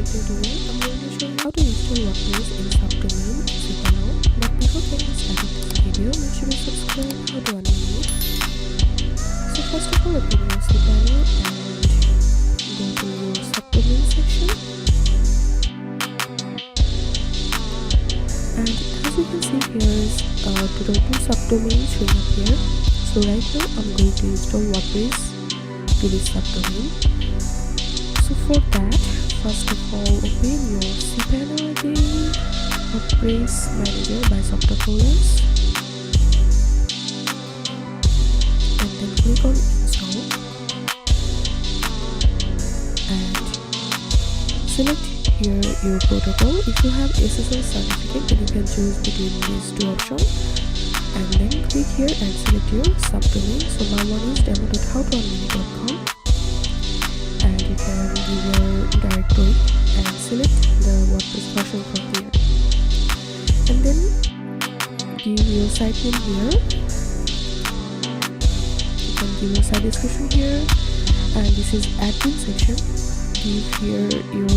tutorial, I'm going to show you how to install WordPress in Subdomain cpanel. But before getting started with this video, make sure you subscribe. How to unmute it. So first of all, open your cpanel and go to your Subdomain section. And as you can see, here is to open Subdomain showing up here. So right now, I'm going to install WordPress to this subdomain. So for that, first of all, open your cpanel again, WordPress Manager by Subdomain, and then click on install and select here your protocol. If you have SSL certificate, then you can choose between these two options. And then click here and select your subdomain. So my one is demo.howtounmute.com, and you can give your directory and select the WordPress version from here. And then give your site name here. You can give your site description here, and this is admin section. Give here your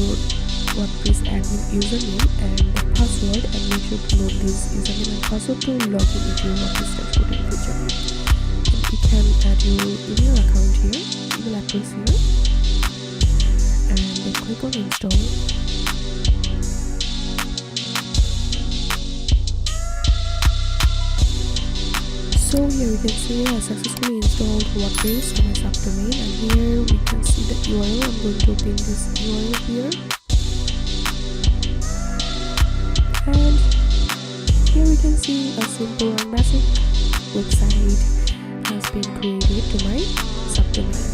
WordPress admin username and password, and make sure to load this username and password to log in into your WordPress dashboard in future. And you can add your email account here, email address here, and then click on install. So here we can see I successfully installed WordPress to my subdomain, and here we can see the URL. I'm going to open this URL here. And here we can see a simple and basic website has been created to my subdomain.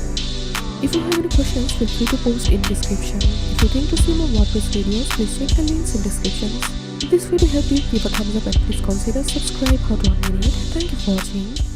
If you have any questions, feel free to post in description. If you think to see more WordPress videos, please check the links in description. If this video helped you, give a thumbs up and please consider subscribe. How to unmute it. Thank you for watching.